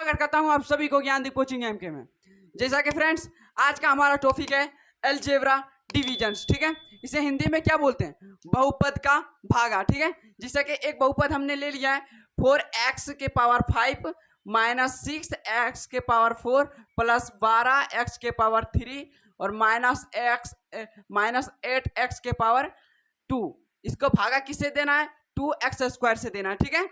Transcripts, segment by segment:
स्वागत करता हूं आप सभी को ज्ञानदीप कोचिंग एमके में। जैसा कि फ्रेंड्स आज का हमारा टॉपिक है अलजेब्रा डिविजन्स। ठीक है, इसे हिंदी में क्या बोलते हैं? बहुपद का भागा। ठीक है, जैसा कि एक बहुपद हमने ले लिया है 4x के पावर 5 माइनस 6x के पावर 4 प्लस 12x के पावर 3 और माइनस 8x के पावर 2। इसको भागा किससे देना है? 2x स्क्वायर से देना है। ठीक है,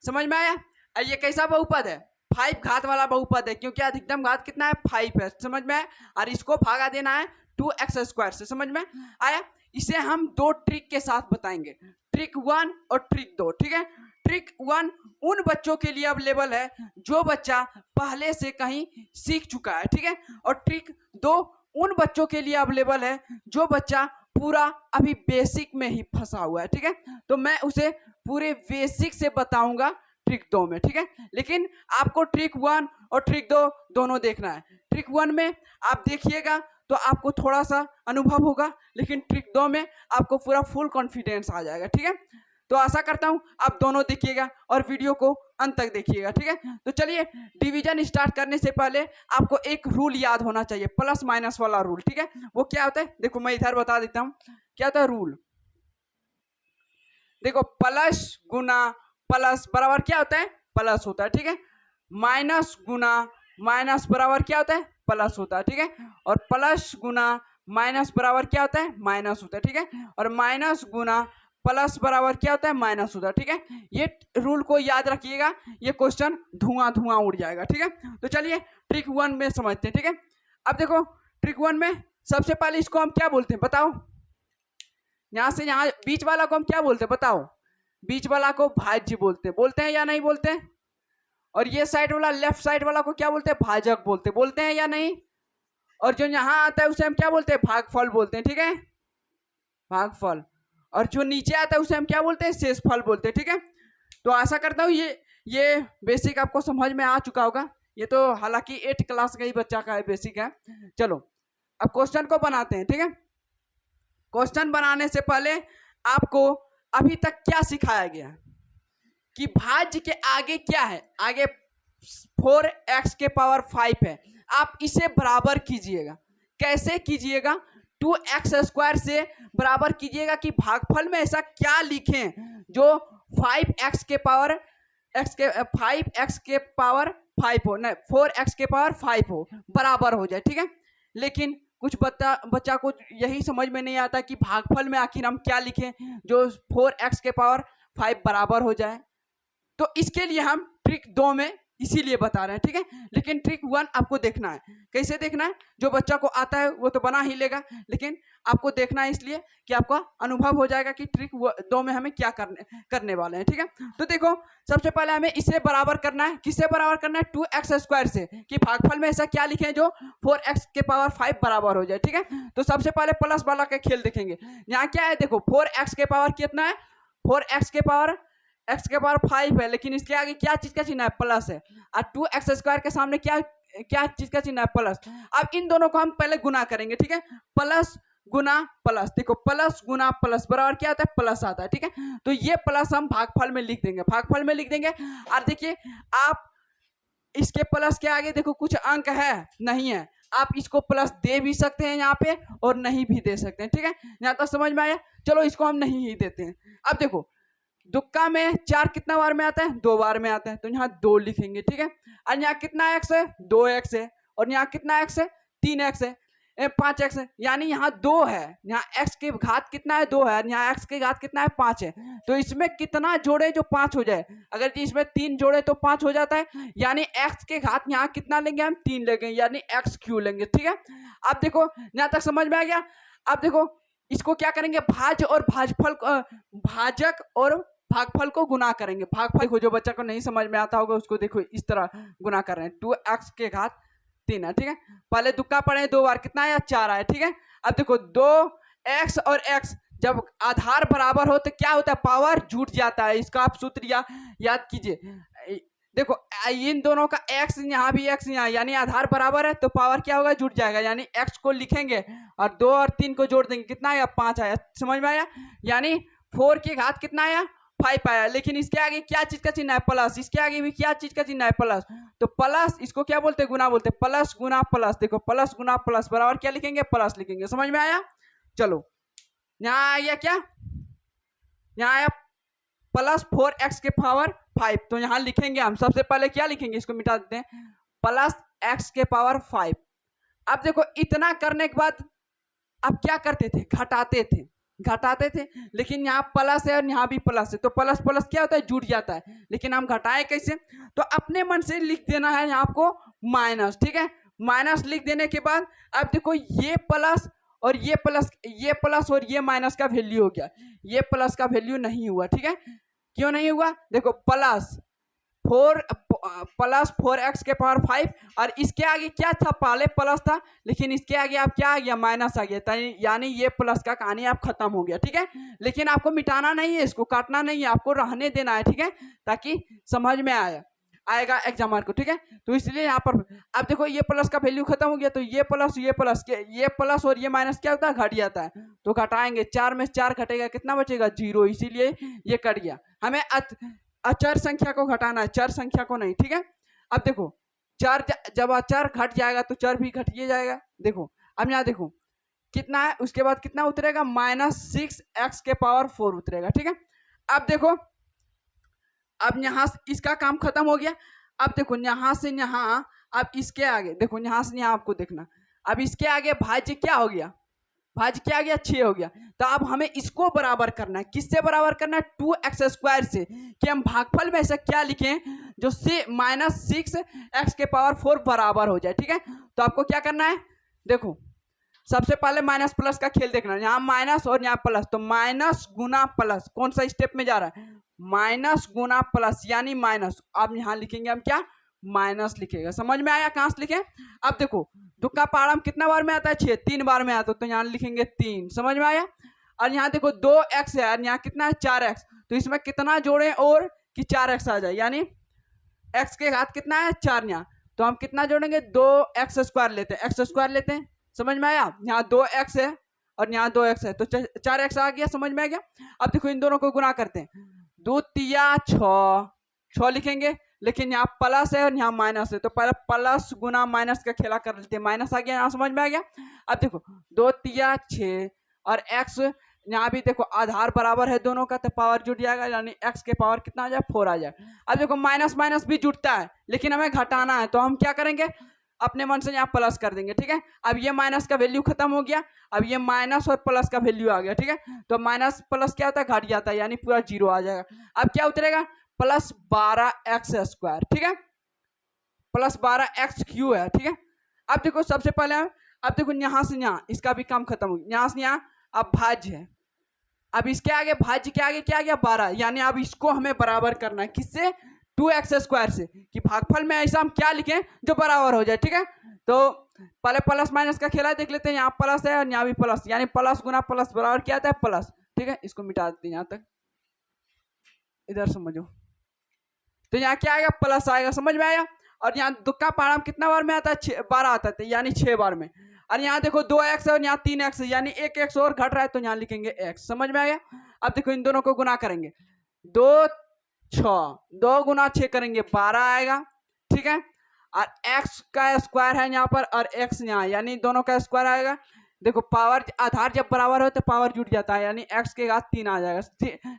समझ में आया? ये कैसा बहुपद है? 5 घात वाला बहुपद है, क्योंकि अधिकतम घात कितना है? 5 है। समझ में आया? और इसको भागा देना है 2x स्क्वायर से। समझ में आया? इसे हम दो ट्रिक के साथ बताएंगे, ट्रिक 1 और ट्रिक 2। ठीक है, ट्रिक 1 उन बच्चों के लिए अवेलेबल है जो बच्चा पहले से कहीं सीख चुका है। ठीक है, और ट्रिक 2 उन बच्चों के लिए अवेलेबल है जो बच्चा पूरा अभी बेसिक में ही फंसा हुआ है। ठीक है, तो मैं उसे पूरे बेसिक से बताऊंगा ट्रिक 2 में। ठीक है, लेकिन आपको ट्रिक 1 और ट्रिक 2 दोनों देखना है। ट्रिक 1 में आप देखिएगा तो आपको थोड़ा सा अनुभव होगा, लेकिन ट्रिक 2 में आपको पूरा फुल कॉन्फिडेंस आ जाएगा। ठीक है, तो आशा करता हूं आप दोनों देखिएगा और वीडियो को अंत तक देखिएगा। ठीक है, तो चलिए डिवीजन स्टार्ट करने से पहले आपको एक रूल याद होना चाहिए, प्लस माइनस वाला रूल। ठीक है, वो क्या होता है? देखो मैं इधर बता देता हूं क्या होता है रूल। देखो प्लस गुना प्लस बराबर क्या होता है? प्लस होता है। ठीक है, माइनस गुना माइनस बराबर क्या होता है? प्लस होता है। ठीक है, और प्लस गुना माइनस बराबर क्या होता है? माइनस होता है। ठीक है, और माइनस गुना प्लस बराबर क्या होता है? माइनस होता है। ठीक है, ये रूल को याद रखिएगा, ये क्वेश्चन धुआं धुआं उड़ जाएगा। ठीक है, तो चलिए ट्रिक 1 में समझते हैं। ठीक है, अब देखो ट्रिक 1 में सबसे पहले इसको हम क्या बोलते हैं बताओ? यहां से यहां बीच वाला को हम क्या बोलते हैं बताओ? बीच वाला को भाज्य बोलते हैं या नहीं बोलते हैं? और ये साइड वाला लेफ्ट साइड वाला को क्या बोलते हैं? भाजक बोलते हैं या नहीं? और जो यहाँ आता है उसे हम क्या बोलते हैं? भागफल बोलते हैं। ठीक है, भागफल। और जो नीचे आता है उसे हम क्या बोलते हैं? शेषफल बोलते हैं। ठीक है, तो आशा करता हूँ ये बेसिक आपको समझ में आ चुका होगा। ये तो हालांकि 8 क्लास का ही बच्चा का है, बेसिक है। चलो अब क्वेश्चन को बनाते हैं। ठीक है, क्वेश्चन बनाने से पहले आपको अभी तक क्या सिखाया गया कि भाज्य के आगे क्या है? आगे 4x के पावर 5 है। आप इसे बराबर कीजिएगा। कैसे कीजिएगा? 2x स्क्वायर से बराबर कीजिएगा कि भागफल में ऐसा क्या लिखें जो 5x के पावर 5x के पावर 5 हो, नहीं 4x के पावर 5 हो, बराबर हो जाए। ठीक है, लेकिन कुछ बच्चा को यही समझ में नहीं आता कि भागफल में आखिर हम क्या लिखें जो 4x के पावर 5 बराबर हो जाए। तो इसके लिए हम ट्रिक 2 में इसीलिए बता रहे हैं। ठीक है, लेकिन ट्रिक 1 आपको देखना है। कैसे देखना है? जो बच्चा को आता है वो तो बना ही लेगा, लेकिन आपको देखना है इसलिए कि आपका अनुभव हो जाएगा कि ट्रिक 2 में हमें क्या करने वाले हैं। ठीक है, तो देखो सबसे पहले हमें इसे बराबर करना है। किससे बराबर करना है? 2x स्क्वायर से, कि भागफल में ऐसा क्या लिखें जो 4x के पावर 5 बराबर हो जाए। ठीक है, तो सबसे पहले प्लस वाला का खेल देखेंगे। यहाँ क्या है? देखो 4x के पावर कितना है? 4x के पावर x के पावर 5 है, लेकिन इसके आगे क्या चीज का चिन्ह है? प्लस है। और 2x स्क्वायर के सामने क्या चीज का चिन्ह है? प्लस। अब इन दोनों को हम पहले गुना करेंगे। ठीक है, प्लस गुना प्लस। देखो प्लस गुना प्लस बराबर क्या आता है? प्लस आता है। ठीक है, तो ये प्लस हम भागफल में लिख देंगे, भागफल में लिख देंगे। और देखिए आप इसके प्लस के आगे देखो कुछ अंक है नहीं है, आप इसको प्लस दे भी सकते हैं यहाँ पे और नहीं भी दे सकते हैं। ठीक है, यहाँ तक समझ में आया? चलो इसको हम नहीं ही देते हैं। अब देखो दुक्का में 4 कितना बार में आता है? 2 बार में आता है, तो यहाँ 2 लिखेंगे। ठीक है, और यहाँ कितना x है? 2x है। और यहाँ कितना x है? 3x है, 5x है, यानी यहाँ 2 है। यहाँ x के घात कितना है? 2 है। यहाँ x के घात कितना है? 5 है। तो इसमें कितना जोड़े जो 5 हो जाए? अगर जी इसमें 3 जोड़े तो 5 हो जाता है, यानी x के घात यहाँ कितना लेंगे हम? 3 लेंगे, यानी x³ लेंगे। ठीक है, अब देखो यहाँ तक समझ में आ गया? अब देखो इसको क्या करेंगे? भाज्य और भाजफल, भाजक और भागफल को गुना करेंगे। भागफल को जो बच्चा को नहीं समझ में आता होगा उसको देखो इस तरह गुना कर रहे हैं। 2x के घात 3 है। ठीक है, पहले दुक्का पड़े 2 बार, कितना आया? 4 आया। ठीक है, अब देखो 2x और x जब आधार बराबर हो तो क्या होता है? पावर जुट जाता है। इसका आप सूत्र याद कीजिए। देखो इन दोनों का x यहाँ भी x यहाँ, यानी आधार बराबर है तो पावर क्या होगा? जुट जाएगा। यानी x को लिखेंगे और 2 और 3 को जोड़ देंगे, कितना आया? 5 आया। समझ में आया? यानी 4 के घात कितना आया? 5 आया। लेकिन इसके आगे क्या चीज का चिन्ह है? प्लस। इसके आगे भी क्या चीज का चिन्ह है? प्लस। तो प्लस इसको क्या बोलते हैं, गुना बोलते हैं, प्लस गुना प्लस, देखो प्लस गुना प्लस बराबर क्या लिखेंगे, प्लस लिखेंगे। समझ में आया? चलो यहाँ आ गया क्या, यहाँ आया प्लस 4x के पावर 5, तो यहाँ लिखेंगे हम सबसे पहले क्या लिखेंगे, इसको मिटा देते हैं, प्लस x के पावर 5। अब देखो इतना करने के बाद अब क्या करते थे, घटाते थे, लेकिन यहाँ प्लस है और यहाँ भी प्लस है, तो प्लस प्लस क्या होता है, जुड़ जाता है, लेकिन हम घटाए कैसे, तो अपने मन से लिख देना है यहाँ आपको माइनस। ठीक है, माइनस लिख देने के बाद अब देखो ये प्लस और ये प्लस और ये माइनस का वैल्यू हो गया, ये प्लस का वैल्यू नहीं हुआ। ठीक है, क्यों नहीं हुआ, देखो प्लस 4x के पावर 5 और इसके आगे क्या था, पहले प्लस था लेकिन इसके आगे आप क्या आ गया, माइनस आ गया, यानी ये प्लस का कहानी आप खत्म हो गया। ठीक है, लेकिन आपको मिटाना नहीं है, इसको काटना नहीं है, आपको रहने देना है। ठीक है, ताकि समझ में आएगा एग्जामर को। ठीक है, तो इसलिए यहाँ पर अब देखो ये प्लस का वैल्यू खत्म हो गया, तो ये प्लस और ये माइनस क्या होता है, घट जाता है, तो घटाएंगे, 4 में 4 घटेगा, कितना बचेगा, 0, इसीलिए ये कट गया। हमें अचर संख्या को घटाना है, चर संख्या को नहीं। ठीक है, अब देखो चर, जब अचर घट जाएगा तो चर भी घट जाएगा। देखो अब यहाँ देखो कितना है, उसके बाद कितना उतरेगा, -6x के पावर 4 उतरेगा। ठीक है, अब देखो अब यहाँ इसका काम खत्म हो गया। अब देखो यहाँ से यहाँ, अब इसके आगे देखो, यहाँ से यहाँ आपको देखना, अब इसके आगे भाज्य क्या हो गया, भाज्य क्या आ गया, 6 हो गया। तो अब हमें इसको बराबर करना है, किससे बराबर करना है, 2x² से, कि हम भागफल में ऐसा क्या लिखें जो -6x के पावर 4 बराबर हो जाए। ठीक है, तो आपको क्या करना है, देखो सबसे पहले माइनस प्लस का खेल देखना, यहाँ माइनस और यहाँ प्लस, तो माइनस गुना प्लस, कौन सा स्टेप में जा रहा है, माइनस गुना प्लस, यानी माइनस। अब यहाँ लिखेंगे हम क्या, माइनस लिखेगा। समझ में आया, कहां से लिखें, अब देखो दुक्का पारम कितना बार में आता है, 6, 3 बार में आता है, तो यहाँ लिखेंगे 3। समझ में आया, और यहाँ देखो 2x है और यहाँ कितना है, 4x, तो इसमें कितना जोड़े और कि 4x आ जाए, यानी x के घात कितना है, 4, यहाँ तो हम कितना जोड़ेंगे, 2x² लेते हैं, x² लेते हैं। समझ में आया, यहाँ 2x है और यहाँ 2x है, तो 4x आ गया। समझ में आ गया, अब देखो इन दोनों को गुना करते हैं, 2 तिया 6 लिखेंगे, लेकिन यहाँ प्लस है और यहाँ माइनस है, तो पहले प्लस गुना माइनस का खेला कर लेते हैं, माइनस आ गया, यहाँ समझ में आ गया। अब देखो 2 तिया 6 और x, यहाँ भी देखो आधार बराबर है दोनों का, तो पावर जुट जाएगा, यानी x के पावर कितना आ जाए, 4 आ जाए। अब देखो माइनस माइनस भी जुटता है, लेकिन हमें घटाना है, तो हम क्या करेंगे, अपने मन से यहाँ प्लस कर देंगे। ठीक है, अब ये माइनस का वैल्यू खत्म हो गया, अब ये माइनस और प्लस का वैल्यू आ गया। ठीक है, तो माइनस प्लस क्या होता है, घट जाता है, यानी पूरा 0 आ जाएगा। अब क्या उतरेगा, +12x²। ठीक है, +12x³ है। ठीक है, अब देखो सबसे पहले, अब देखो यहाँ से यहाँ इसका भी काम खत्म हो गया, यहाँ से यहाँ अब भाज्य है, अब इसके आगे भाज्य के आगे क्या आ गया, 12, यानी अब इसको हमें बराबर करना है, किससे, 2x² से, कि भागफल में ऐसा हम क्या लिखें जो बराबर हो जाए। ठीक है, तो पहले प्लस माइनस का खेला देख लेते हैं, यहाँ प्लस है और यहाँ भी प्लस, यानी प्लस गुना प्लस बराबर क्या आता है, प्लस। ठीक है, इसको मिटा देते हैं यहाँ तक, इधर समझो, तो यहाँ क्या आएगा, प्लस आएगा। समझ में आया, और यहाँ दुक्का पारम कितना बार में आता है, 12 आता है, यानी 6 बार में, और यहाँ देखो 2x है और यहाँ 3x है, यानी 1x और घट रहा है, तो यहाँ लिखेंगे x। समझ में आया, अब देखो इन दोनों को गुना करेंगे, 2 गुना 6 करेंगे, 12 आएगा। ठीक है, और x का स्क्वायर है यहाँ पर और x यहाँ, यानी दोनों का स्क्वायर आएगा। देखो पावर आधार जब बराबर हो तो पावर जुट जाता है, यानी x के घात 3 आ जाएगा।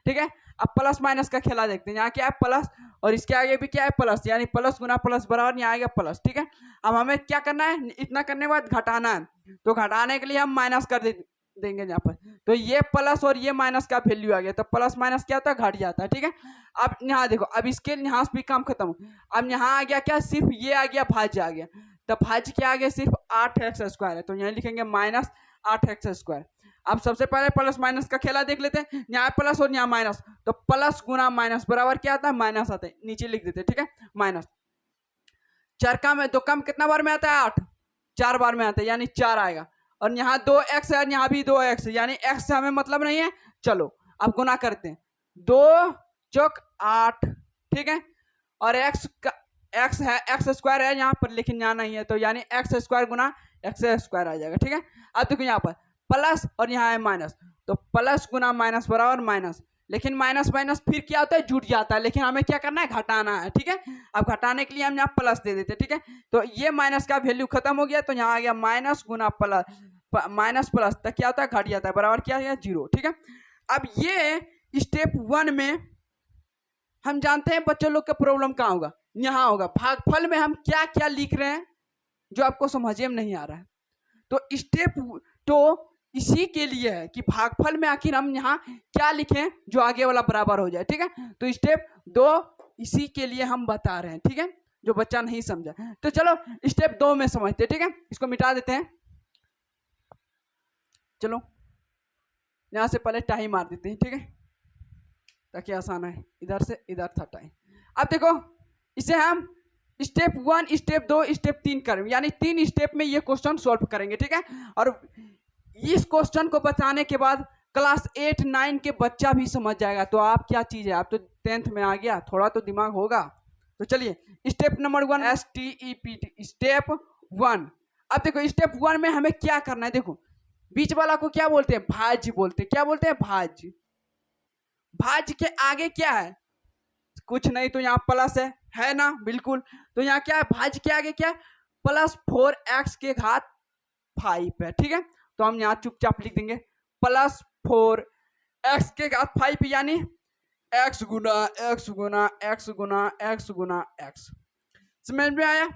ठीक है, अब प्लस माइनस का खेला देखते हैं, यहाँ क्या है, प्लस और इसके आगे भी क्या है, प्लस, यानी प्लस गुना प्लस बराबर यहाँ आएगा प्लस। ठीक है, अब हमें क्या करना है, इतना करने के बाद घटाना है, तो घटाने के लिए हम माइनस कर देंगे यहाँ पर, तो ये प्लस और ये माइनस का वैल्यू आ गया, तो प्लस माइनस क्या होता है, घट जाता है। ठीक है, अब यहाँ देखो, अब इसके यहाँ भी काम खत्म, अब यहाँ आ गया क्या, सिर्फ ये आ गया, भाज्य आ गया, तो भाज्य क्या आ गया, सिर्फ 8x² है, तो यहाँ लिखेंगे -8x²। अब सबसे पहले प्लस माइनस का खेला देख लेते हैं, यहाँ प्लस और यहाँ माइनस, तो प्लस गुना माइनस बराबर क्या आता है, माइनस आता है, नीचे लिख देते हैं। ठीक है, माइनस, चरका में दो कम कितना बार में आता है, 8, 4 बार में आता है, यानी 4 आएगा, और यहाँ 2x है और यहाँ भी 2x है, यानी x से हमें मतलब नहीं है। चलो अब गुना करते हैं, 2 चौक 8। ठीक है, और x है, x² है यहाँ पर, लेकिन यहाँ नहीं है, तो यानी x² गुना x² आ जाएगा। ठीक है, अब देखो यहाँ पर प्लस और यहाँ है माइनस, तो प्लस गुना माइनस बराबर माइनस, लेकिन माइनस माइनस फिर क्या होता है, जुड़ जाता है, लेकिन हमें क्या करना है, घटाना है। ठीक है, अब घटाने के लिए हम यहाँ प्लस दे देते हैं। ठीक है, तो ये माइनस का वैल्यू खत्म हो गया, तो यहाँ आ गया माइनस गुना प्लस, माइनस प्लस तक क्या होता है, घट जाता है, बराबर क्या है, 0। ठीक है, अब ये स्टेप 1 में हम जानते हैं बच्चों लोग का प्रॉब्लम कहाँ होगा, यहाँ होगा। भागफल में हम क्या क्या लिख रहे हैं जो आपको समझ में नहीं आ रहा है, तो स्टेप तो इसी के लिए है कि भागफल में आखिर हम यहाँ क्या लिखें जो आगे वाला बराबर हो जाए। ठीक है, तो स्टेप 2 इसी के लिए हम बता रहे हैं। ठीक है, जो बच्चा नहीं समझा, तो चलो स्टेप 2 में समझते हैं। ठीक है, इसको मिटा देते हैं। चलो यहाँ से पहले टाइम मार देते हैं। ठीक है, ताकि आसान है, इधर से इधर था टाइम। अब देखो इसे हम स्टेप 1, स्टेप 2, स्टेप 3 करेंगे, यानी 3 स्टेप में ये क्वेश्चन सॉल्व करेंगे। ठीक है, और इस क्वेश्चन को बताने के बाद क्लास 8, 9 के बच्चा भी समझ जाएगा। तो आप क्या चीज है, आप तो 10th में आ गया, थोड़ा तो दिमाग होगा। तो चलिए स्टेप नंबर 1, STEP, स्टेप 1। अब देखो स्टेप 1 में हमें क्या करना है, देखो बीच वाला को क्या बोलते हैं, भाज्य बोलते हैं। क्या बोलते हैं, भाज्य। भाज्य के आगे क्या है, कुछ नहीं, तो यहाँ प्लस है ना, बिल्कुल। तो यहाँ क्या है, भाज्य के आगे क्या है, +4x के घात 5 है। ठीक है, तो हम यहाँ चुपचाप लिख देंगे +4x के घात 5, यानी x गुना x गुना x गुना x गुना x। समझ में आया।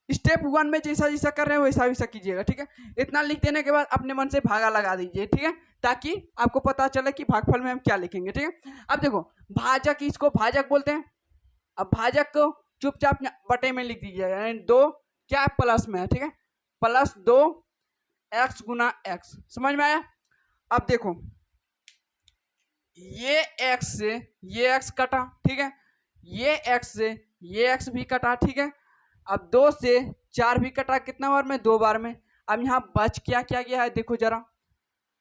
स्टेप 1 में जैसा जैसा कर रहे हैं वैसा वैसा कीजिएगा। ठीक है, इतना लिख देने के बाद अपने मन से भागा लगा दीजिए। ठीक है, ताकि आपको पता चले कि भागफल में हम क्या लिखेंगे। ठीक है, अब देखो भाजक, इसको भाजक बोलते हैं। अब भाजक को चुपचाप बटे में लिख दीजिएगा, यानी 2 क्या प्लस में है। ठीक है, +2 x गुना x। समझ में आया। अब देखो ये x से ये x कटा। ठीक है, ये x से ये x भी कटा। ठीक है, अब 2 से 4 भी कटा, कितना बार में, 2 बार में। अब यहाँ बच क्या क्या गया है, देखो जरा,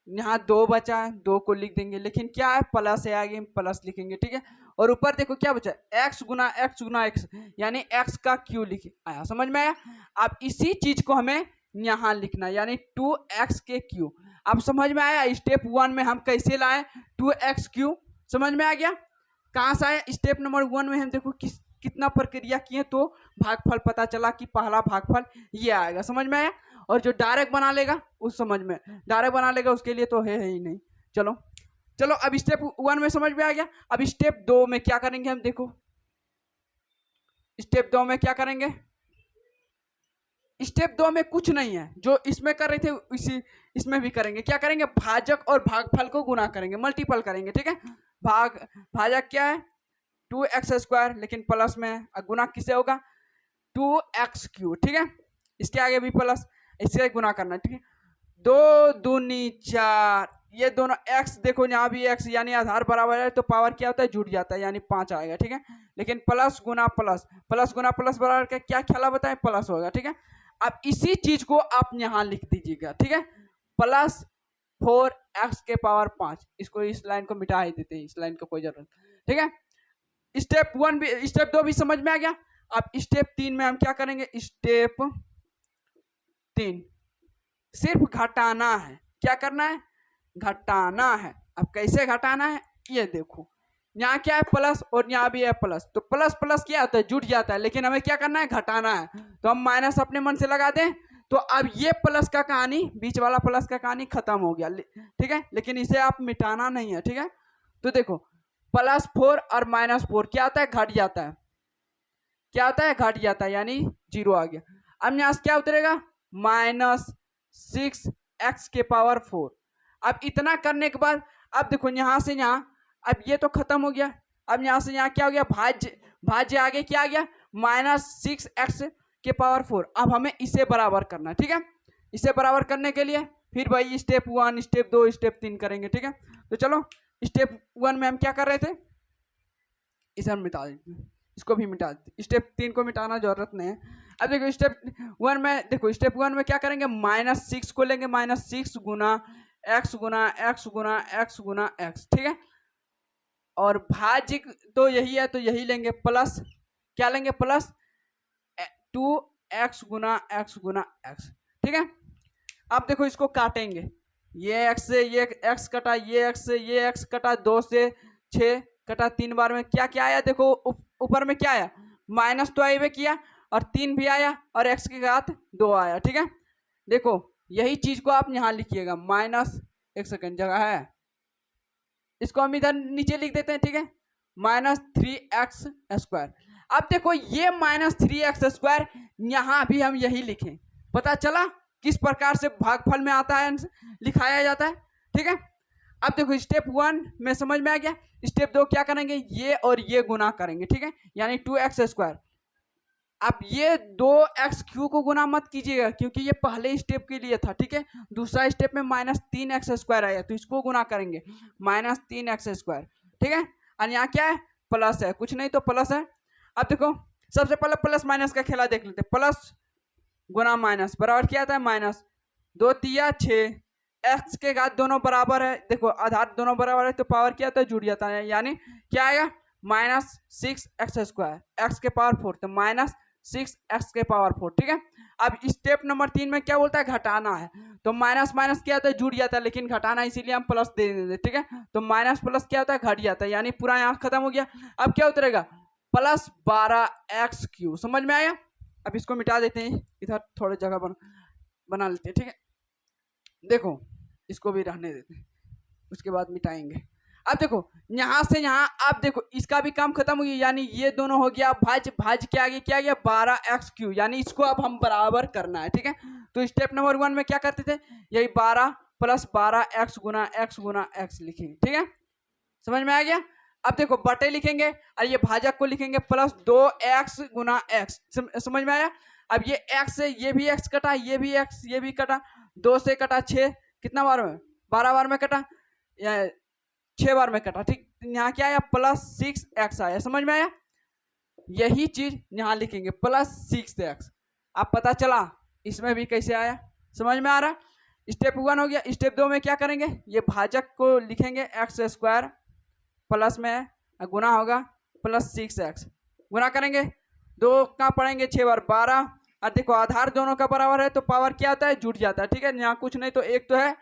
यहाँ 2 बचा है, 2 को लिख देंगे, लेकिन क्या है, प्लस है, आगे प्लस लिखेंगे। ठीक है, और ऊपर देखो क्या बचा, x गुना x, यानी x का क्यू लिखे आया। समझ में आया। अब इसी चीज को हमें यहाँ लिखना, यानी 2x के क्यू। अब समझ में आया स्टेप 1 में हम कैसे लाए 2x क्यू। समझ में आ गया। कहाँ से आया, स्टेप नंबर 1 में हम देखो कितना प्रक्रिया किए, तो भागफल पता चला कि पहला भागफल ये आएगा। समझ में आया। और जो डायरेक्ट बना लेगा उस समझ में, डायरेक्ट बना लेगा उसके लिए तो है ही नहीं। चलो चलो अब स्टेप 1 में समझ में आ गया। अब स्टेप 2 में क्या करेंगे हम, देखो स्टेप 2 में क्या करेंगे। स्टेप 2 में कुछ नहीं है, जो इसमें कर रहे थे इसी इसमें भी करेंगे। क्या करेंगे, भाजक और भागफल को गुना करेंगे, मल्टीपल करेंगे। ठीक है, भाजक क्या है, 2x², लेकिन प्लस में है, गुना किससे होगा, 2x3। ठीक है, इसके आगे भी प्लस, इससे गुना करना है। ठीक है, 2 दूनी 4, ये दोनों x, देखो यहाँ भी x, यानी आधार बराबर है तो पावर क्या होता है, जुड़ जाता है, यानी 5 आएगा। ठीक है, लेकिन प्लस गुना प्लस, प्लस गुना प्लस बराबर का क्या ख्याल बताए, प्लस होगा। ठीक है, अब इसी चीज को आप यहाँ लिख दीजिएगा। ठीक है, +4x के पावर 5। इसको, इस लाइन को मिटा ही देते हैं, इस लाइन को कोई जरूरत। ठीक है, स्टेप 1 भी, स्टेप 2 भी समझ में आ गया। अब स्टेप 3 में हम क्या करेंगे, स्टेप 3 सिर्फ घटाना है। क्या करना है, घटाना है। अब कैसे घटाना है, ये देखो यहाँ क्या है, प्लस, और यहाँ भी है प्लस, तो प्लस प्लस क्या होता है, जुड़ जाता है, लेकिन हमें क्या करना है, घटाना है। तो हम माइनस अपने मन से लगा दें, तो अब ये प्लस का कहानी, बीच वाला प्लस का कहानी खत्म हो गया। ठीक है, लेकिन इसे आप मिटाना नहीं है। ठीक है, तो देखो +4 और -4 क्या आता है, घट जाता है। क्या होता है, घट जाता है, यानी 0 आ गया। अब यहाँ से क्या उतरेगा, -6x के पावर 4। अब इतना करने के बाद अब देखो यहाँ से यहाँ, अब ये तो खत्म हो गया। अब यहाँ से यहाँ क्या हो गया, भाज्य आगे क्या आ गया, -6x के पावर 4। अब हमें इसे बराबर करना है। ठीक है, इसे बराबर करने के लिए फिर भाई स्टेप 1, स्टेप 2, स्टेप 3 करेंगे। ठीक है, तो चलो स्टेप 1 में हम क्या कर रहे थे, इसे हम मिटा देते हैं, इसको भी मिटा देते। स्टेप 3 को मिटाना जरूरत नहीं है। अब देखो स्टेप 1 में, देखो स्टेप 1 में क्या करेंगे, -6 को लेंगे, -6 गुना x गुना x गुना x गुना x। ठीक है, और भाज्य तो यही है, तो यही लेंगे, प्लस क्या लेंगे, +2x गुना x गुना x। ठीक है, अब देखो इसको काटेंगे, ये x से ये x कटा, ये x से ये x कटा, 2 से 6 कटा 3 बार में क्या क्या आया, देखो ऊपर में क्या आया, माइनस तो आए किया और 3 भी आया और x की घात 2 आया। ठीक है, देखो यही चीज को आप यहाँ लिखिएगा, माइनस, एक सेकंड जगह है, इसको हम इधर नीचे लिख देते हैं। ठीक है, -3x²। अब देखो ये -3x² यहाँ भी हम यही लिखें, पता चला किस प्रकार से भागफल में आता है, लिखाया जाता है। ठीक है, अब देखो स्टेप 1 में समझ में आ गया। स्टेप 2 क्या करेंगे, ये और ये गुना करेंगे। ठीक है, यानी 2x²। अब ये 2x³ को गुना मत कीजिएगा क्योंकि ये पहले स्टेप के लिए था। ठीक है, दूसरा स्टेप में -3x² आया तो इसको गुना करेंगे, -3x²। ठीक है, और यहाँ क्या है, प्लस है, कुछ नहीं तो प्लस है। अब देखो सबसे पहले प्लस माइनस का खेला देख लेते, प्लस गुना माइनस बराबर क्या आता है, माइनस 2 तिया 6, एक्स के घात दोनों बराबर है, देखो आधार दोनों बराबर है तो पावर क्या होता है, जुड़ जाता है, यानी क्या आएगा, -6x², एक्स के पावर 4, तो -6x के पावर 4। ठीक है, अब स्टेप नंबर 3 में क्या बोलता है, घटाना है, तो माइनस माइनस क्या होता है, जुड़ जाता है, लेकिन घटाना इसीलिए हम प्लस दे देते। ठीक है, तो माइनस प्लस क्या होता है, घट जाता है, यानी पूरा यहाँ खत्म हो गया। अब क्या उतरेगा, +12x³। समझ में आया। अब इसको मिटा देते हैं, इधर थोड़ी जगह बना लेते हैं। ठीक है, देखो इसको भी रहने देते हैं, उसके बाद मिटाएंगे। अब देखो यहाँ से यहाँ, आप देखो इसका भी काम खत्म हो गया, यानी ये दोनों हो गया, भाज के आगे क्या गया, 12x³, यानी इसको अब हम बराबर करना है। ठीक है, तो स्टेप नंबर 1 में क्या करते थे, यही 12 + 12x गुना x लिखेंगे। ठीक है, समझ में आ गया। अब देखो बटे लिखेंगे और ये भाजक को लिखेंगे +2x गुना x। समझ में आया। अब ये x से ये भी x कटा, ये भी x, ये भी कटा, 2 से कटा 6, कितना बार में, 12 बार में कटा, 6 बार में कटा। ठीक, यहाँ क्या आया, +6x आया। समझ में आया। यही चीज यहाँ लिखेंगे +6x। अब पता चला इसमें भी कैसे आया, समझ में आ रहा। स्टेप 1 हो गया। स्टेप 2 में क्या करेंगे, ये भाजक को लिखेंगे x² प्लस में गुना होगा +6x, गुना करेंगे, 2 का पढ़ेंगे 6 बार 12, और देखो आधार दोनों का बराबर है तो पावर क्या आता है, जुड़ जाता है। ठीक है, यहाँ कुछ नहीं तो एक तो है,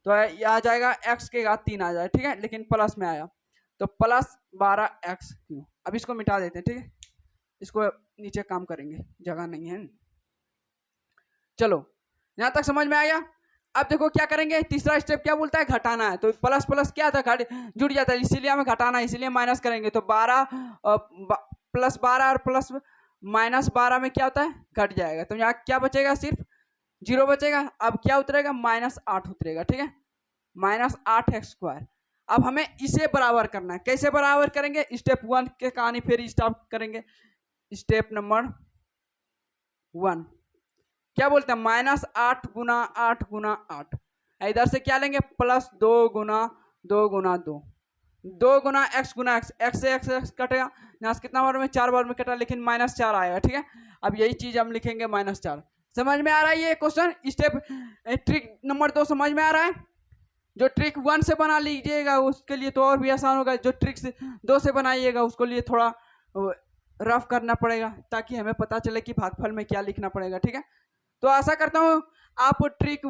तो आ जाएगा x के घात 3 आ जाए। ठीक है, लेकिन प्लस में आया तो +12x³। अब इसको मिटा देते हैं। ठीक है, इसको नीचे काम करेंगे, जगह नहीं है। चलो यहाँ तक समझ में आया। अब देखो क्या करेंगे, तीसरा स्टेप क्या बोलता है, घटाना है, तो प्लस प्लस क्या था, जुड़ जाता है, इसीलिए हमें घटाना है, इसीलिए माइनस करेंगे, तो 12 +12 और -12 में क्या होता है, घट जाएगा, तो यहाँ क्या बचेगा, सिर्फ 0 बचेगा। अब क्या उतरेगा, -8 उतरेगा। ठीक है, -8x²। अब हमें इसे बराबर करना है, कैसे बराबर करेंगे, स्टेप 1 के कहानी फिर स्टार्ट करेंगे। स्टेप नंबर 1 क्या बोलते हैं, -8 गुना 8 गुना 8, इधर से क्या लेंगे, +2 गुना 2 गुना 2, 2 गुना x गुना x से x कटेगा, यहाँ से कितना बार में, 4 बार में कटा, लेकिन -4 आएगा। ठीक है, अब यही चीज हम लिखेंगे -4। समझ में आ रहा है ये क्वेश्चन। स्टेप ट्रिक नंबर 2 समझ में आ रहा है। जो ट्रिक 1 से बना लीजिएगा उसके लिए तो और भी आसान होगा, जो ट्रिक 2 से बनाइएगा उसके लिए थोड़ा रफ करना पड़ेगा, ताकि हमें पता चले कि भागफल में क्या लिखना पड़ेगा। ठीक है, तो आशा करता हूं आप ट्रिक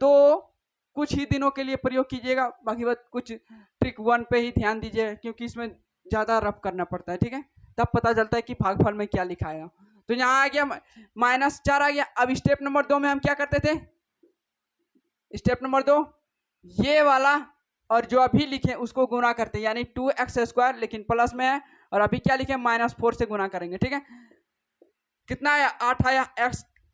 2 कुछ ही दिनों के लिए प्रयोग कीजिएगा, बाकी बात कुछ ट्रिक 1 पे ही ध्यान दीजिए, क्योंकि इसमें ज़्यादा रफ करना पड़ता है। ठीक है, तब पता चलता है कि भागफल में क्या लिखा है। तो यहाँ आ गया -4 आ गया। अब स्टेप नंबर 2 में हम क्या करते थे, स्टेप नंबर 2 ये वाला और जो अभी लिखे उसको गुना करते हैं, यानी 2x², लेकिन प्लस में है, और अभी क्या लिखे, -4 से गुना करेंगे। ठीक है, कितना आया, 8 आया,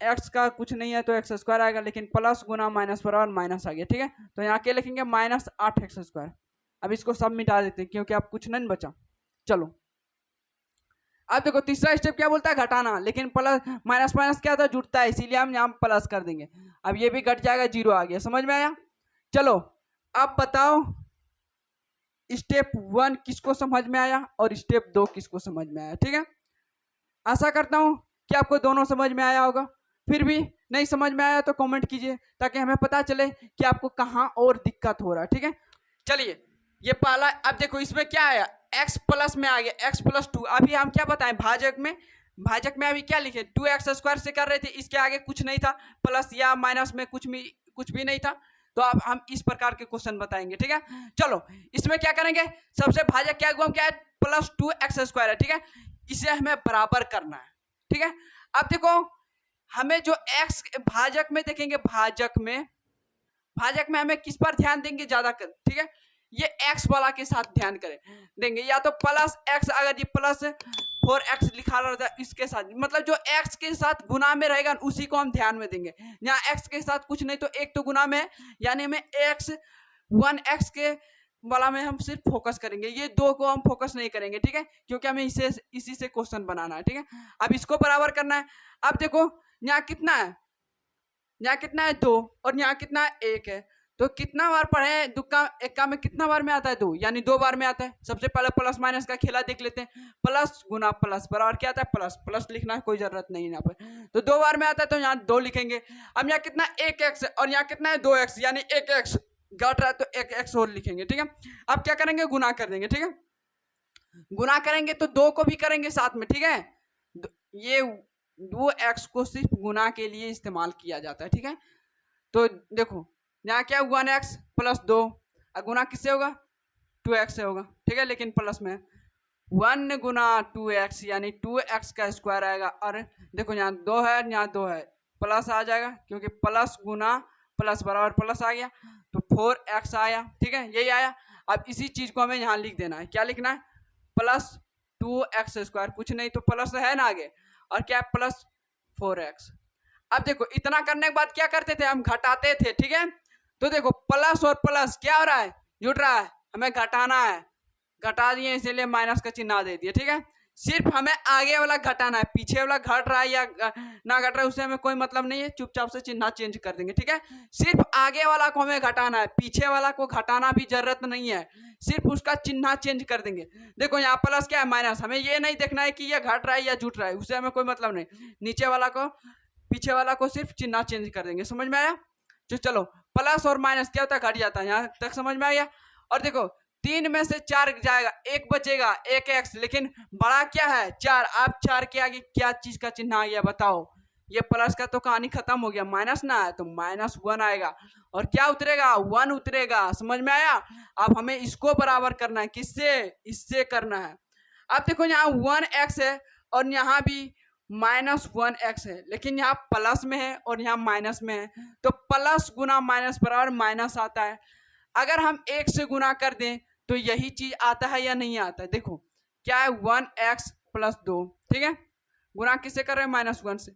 x का कुछ नहीं है तो x² आएगा, लेकिन प्लस गुना माइनस बराबर माइनस आ गया। ठीक है, तो यहाँ के लिखेंगे -8x²। अब इसको सब मिटा देते हैं क्योंकि अब कुछ नहीं बचा। चलो अब देखो तीसरा स्टेप क्या बोलता है, घटाना, लेकिन प्लस माइनस माइनस क्या था, जुड़ता है, इसीलिए हम यहाँ प्लस कर देंगे। अब ये भी घट जाएगा, 0 आ गया। समझ में आया। चलो अब बताओ स्टेप 1 किसको समझ में आया और स्टेप 2 किसको समझ में आया। ठीक है, आशा करता हूँ कि आपको दोनों समझ में आया होगा। फिर भी नहीं समझ में आया तो कमेंट कीजिए, ताकि हमें पता चले कि आपको कहाँ और दिक्कत हो रहा है। ठीक है, चलिए ये पहला। अब देखो इसमें क्या आया, x प्लस में आ गया, x+2। अभी हम क्या बताएं, भाजक में अभी क्या लिखे, 2x² से कर रहे थे, इसके आगे कुछ नहीं था, प्लस या माइनस में कुछ भी नहीं था, तो अब हम इस प्रकार के क्वेश्चन बताएंगे, ठीक है। चलो इसमें क्या करेंगे, सबसे भाजक क्या गुणा क्या है, +2x² है, ठीक है। इसे हमें बराबर करना है, ठीक है। अब देखो हमें जो x भाजक में देखेंगे, भाजक में हमें किस पर ध्यान देंगे ज्यादा कर, ठीक है, ये x वाला के साथ ध्यान करें देंगे, या तो +x, अगर ये +4x लिखा रहता है इसके साथ, मतलब जो x के साथ गुना में रहेगा उसी को हम ध्यान में देंगे। यहाँ x के साथ कुछ नहीं तो एक तो गुना में है, यानी हमें x के वाला में हम सिर्फ फोकस करेंगे, ये दो को हम फोकस नहीं करेंगे, ठीक है, क्योंकि हमें इसी से क्वेश्चन बनाना है, ठीक है। अब इसको बराबर करना है। अब देखो यहाँ कितना है, यहाँ कितना है 2 और यहाँ कितना है 1 है, तो कितना बार पढ़े, दुक्का एक्का में कितना बार में आता है 2, यानी 2 बार में आता है। सबसे पहले प्लस माइनस का खेला देख लेते हैं, प्लस गुना प्लस बराबर क्या आता है प्लस, प्लस लिखना है कोई जरूरत नहीं है यहाँ पर, तो 2 बार में आता है तो यहाँ 2 लिखेंगे। अब यहाँ कितना 1x है और यहाँ कितना है 2x, यानी 1x घट रहा है तो 1x और लिखेंगे, ठीक है। अब क्या करेंगे, गुना कर देंगे, ठीक है। गुना करेंगे तो 2 को भी करेंगे साथ में, ठीक है। ये 2x को सिर्फ गुना के लिए इस्तेमाल किया जाता है, ठीक है। तो देखो यहाँ क्या 1x + 2, गुना किससे होगा 2x से होगा, ठीक है, लेकिन प्लस में 1 गुना 2x यानी 2x का स्क्वायर आएगा। और देखो यहाँ 2 है, यहाँ 2 है, प्लस आ जाएगा क्योंकि प्लस गुना प्लस बराबर प्लस आ गया, तो 4x आया, ठीक है, यही आया। अब इसी चीज को हमें यहाँ लिख देना है, क्या लिखना है, +2x², कुछ नहीं तो प्लस है ना आगे, और क्या +4x। अब देखो इतना करने के बाद क्या करते थे, हम घटाते थे, ठीक है। तो देखो प्लस और प्लस क्या हो रहा है, जुड़ रहा है, हमें घटाना है, घटा दिए इसीलिए माइनस का चिन्ह दे दिए, ठीक है। सिर्फ हमें आगे वाला घटाना है, पीछे वाला घट रहा है या ना घट रहा है उससे हमें कोई मतलब नहीं है, चुपचाप से चिन्ह चेंज कर देंगे, ठीक है। सिर्फ आगे वाला को हमें घटाना है, पीछे वाला को घटाना भी जरूरत नहीं है, सिर्फ उसका चिन्ह चेंज कर देंगे। देखो यहाँ प्लस क्या है माइनस, हमें ये नहीं देखना है कि ये घट रहा है या जुट रहा है, उससे हमें कोई मतलब नहीं, नीचे वाला को पीछे वाला को सिर्फ चिन्ह चेंज कर देंगे, समझ में आया। तो चलो प्लस और माइनस क्या होता है, घट जाता है, यहाँ तक समझ में आ गया। और देखो 3 में से 4 जाएगा, 1 बचेगा, 1x, लेकिन बड़ा क्या है 4, अब 4 के आगे क्या चीज का चिन्ह आ गया बताओ, ये प्लस का तो कहानी खत्म हो गया, माइनस ना है तो -1 आएगा, और क्या उतरेगा 1 उतरेगा, समझ में आया। अब हमें इसको बराबर करना है, किससे, इससे करना है। अब देखो यहाँ 1x है और यहाँ भी -1x है, लेकिन यहाँ प्लस में है और यहाँ माइनस में है, तो प्लस गुना माइनस बराबर माइनस आता है। अगर हम 1 से गुना कर दें तो यही चीज आता है या नहीं आता है, देखो क्या है 1x + 2, ठीक है, गुना किससे कर रहे हैं -1 से,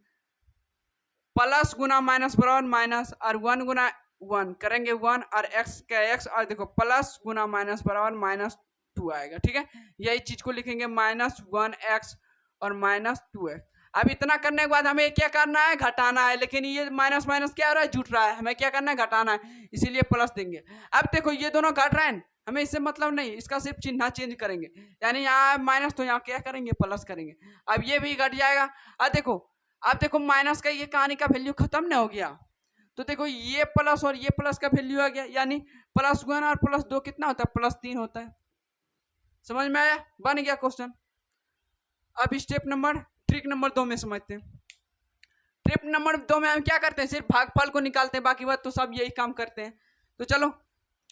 प्लस गुना माइनस बराबर माइनस, और 1 गुना 1 करेंगे 1 और x का x, और देखो प्लस गुना माइनस बराबर -2 आएगा, ठीक है। यही चीज को लिखेंगे -1x और -2x। अब इतना करने के बाद हमें क्या करना है, घटाना है, लेकिन ये माइनस माइनस क्या हो रहा है, जुट रहा है, हमें क्या करना है, घटाना है, इसीलिए प्लस देंगे। अब देखो ये दोनों घट रहे हैं, हमें इससे मतलब नहीं, इसका सिर्फ चिन्ह चेंज करेंगे, यानी यहाँ माइनस तो यहाँ क्या करेंगे, प्लस करेंगे। अब ये भी घट जाएगा। अब देखो माइनस का ये कहानी का वैल्यू खत्म नहीं हो गया, तो देखो ये प्लस और ये प्लस का वैल्यू आ गया, यानी +1 और +2 कितना होता है, +3 होता है, समझ में आया, बन गया क्वेश्चन। अब ट्रिक नंबर 2 में समझते हैं। ट्रिक नंबर 2 में हम क्या करते हैं, सिर्फ भागफल को निकालते हैं, बाकी बात तो सब यही काम करते हैं। तो चलो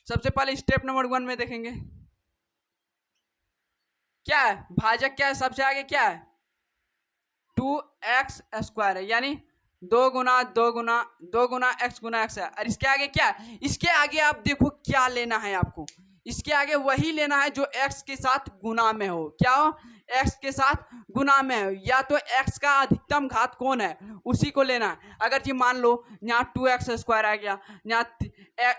सबसे पहले स्टेप नंबर 1 में देखेंगे क्या है, भाजक क्या है, सबसे आगे क्या है 2x² है, यानी 2 गुना x गुना x है, और इसके आगे क्या है, इसके आगे आप देखो क्या लेना है आपको, इसके आगे वही लेना है जो x के साथ गुना में हो, क्या हो, x के साथ गुना में हो, या तो x का अधिकतम घात कौन है उसी को लेना है। अगर जी मान लो यहाँ 2x² आ गया, यहाँ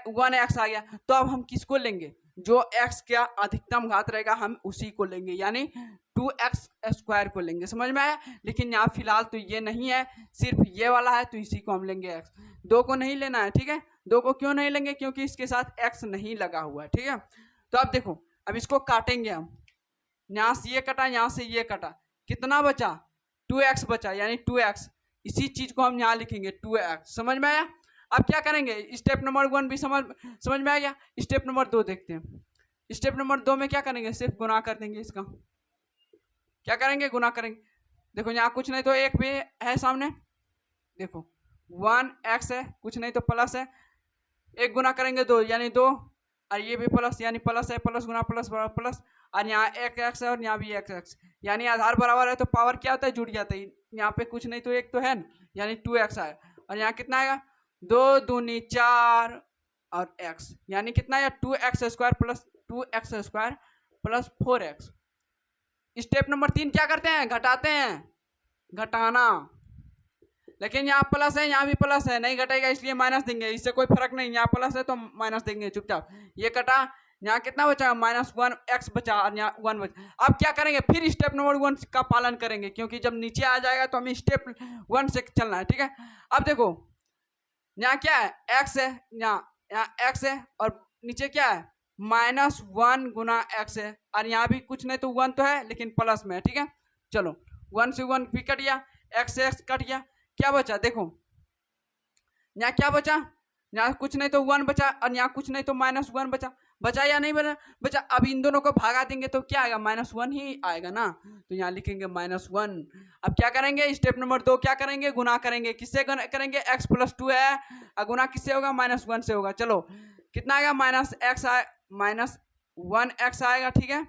1x आ गया, तो अब हम किसको लेंगे, जो x का अधिकतम घात रहेगा हम उसी को लेंगे, यानी 2x² को लेंगे, समझ में आया। लेकिन यहाँ फिलहाल तो ये नहीं है, सिर्फ ये वाला है, तो इसी को हम लेंगे x, 2 को नहीं लेना है, ठीक है। 2 को क्यों नहीं लेंगे, क्योंकि इसके साथ x नहीं लगा हुआ है, ठीक है। तो अब देखो अब इसको काटेंगे हम, यहाँ से ये कटा, यहाँ से ये कटा, कितना बचा 2x बचा, यानी 2x, इसी चीज को हम यहाँ लिखेंगे 2x, समझ में आया। अब क्या करेंगे, स्टेप नंबर 1 भी समझ में आ गया। स्टेप नंबर 2 देखते हैं। स्टेप नंबर 2 में क्या करेंगे, सिर्फ गुना कर देंगे, इसका क्या करेंगे, गुना करेंगे। देखो यहाँ कुछ नहीं तो 1 भी है सामने, देखो 1x है, कुछ नहीं तो प्लस है, एक गुना करेंगे 2 यानी 2, और ये भी प्लस यानी प्लस है, प्लस गुना प्लस बराबर प्लस, और यहाँ एक एक्स है और यहाँ भी एक एक्स, यानी आधार बराबर है तो पावर क्या होता है, जुड़ जाता है। यहाँ पे कुछ नहीं तो एक तो है, यानी 2x आए, और यहाँ कितना आएगा 2 दूनी 4 और x, यानी कितना आया 2x² plus 2x² plus 4x। Step number 3 क्या करते हैं, घटाते हैं, घटाना। लेकिन यहाँ प्लस है, यहाँ भी प्लस है, नहीं घटेगा इसलिए माइनस देंगे, इससे कोई फर्क नहीं, यहाँ प्लस है तो माइनस देंगे चुपचाप। ये कटा, यहाँ कितना बचा, -1x बचा और यहाँ 1 बचा। अब क्या करेंगे, फिर स्टेप नंबर 1 का पालन करेंगे, क्योंकि जब नीचे आ जाएगा तो हमें स्टेप 1 से चलना है, ठीक है। अब देखो यहाँ क्या है, x है, यहाँ x है, और नीचे क्या है -1 गुना x है, और यहाँ भी कुछ नहीं तो 1 तो है लेकिन प्लस में है, ठीक है। चलो 1 से 1 भी कट गया, x से x कट गया, क्या बचा देखो, यहाँ क्या बचा, यहाँ कुछ नहीं तो 1 बचा, और यहाँ कुछ नहीं तो -1 बचा, बचा या नहीं बचा, बचा। अब इन दोनों को भागा देंगे तो क्या आएगा, -1 ही आएगा ना, तो यहाँ लिखेंगे -1। अब क्या करेंगे, स्टेप नंबर 2 क्या करेंगे, गुना करेंगे, किससे करेंगे, x + 2 है, और गुना किससे होगा, -1 से होगा। चलो कितना आएगा, -1x आएगा, ठीक है,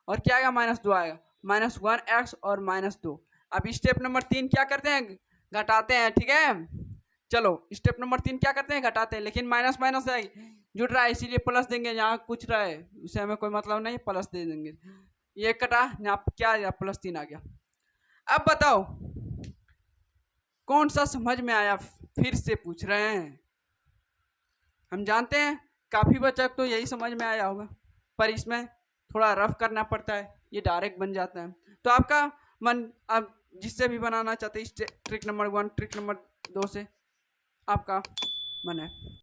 और क्या आएगा, -2 आएगा, -1x और -2। अब स्टेप नंबर 3 क्या करते हैं, घटाते हैं, ठीक है। चलो स्टेप नंबर 3 क्या करते हैं, घटाते हैं, लेकिन माइनस माइनस है, जुड़ रहा है इसीलिए प्लस देंगे, यहाँ कुछ रहा है उसे हमें कोई मतलब नहीं, प्लस दे देंगे। ये कटा, यहाँ क्या आ गया, +3 आ गया। अब बताओ कौन सा समझ में आया, फिर से पूछ रहे हैं। हम जानते हैं काफ़ी बच्चा को यही समझ में आया होगा, पर इसमें थोड़ा रफ करना पड़ता है, ये डायरेक्ट बन जाता है। तो आपका मन, आप जिससे भी बनाना चाहते हैं, ट्रिक नंबर 1 ट्रिक नंबर 2 से आपका मन है।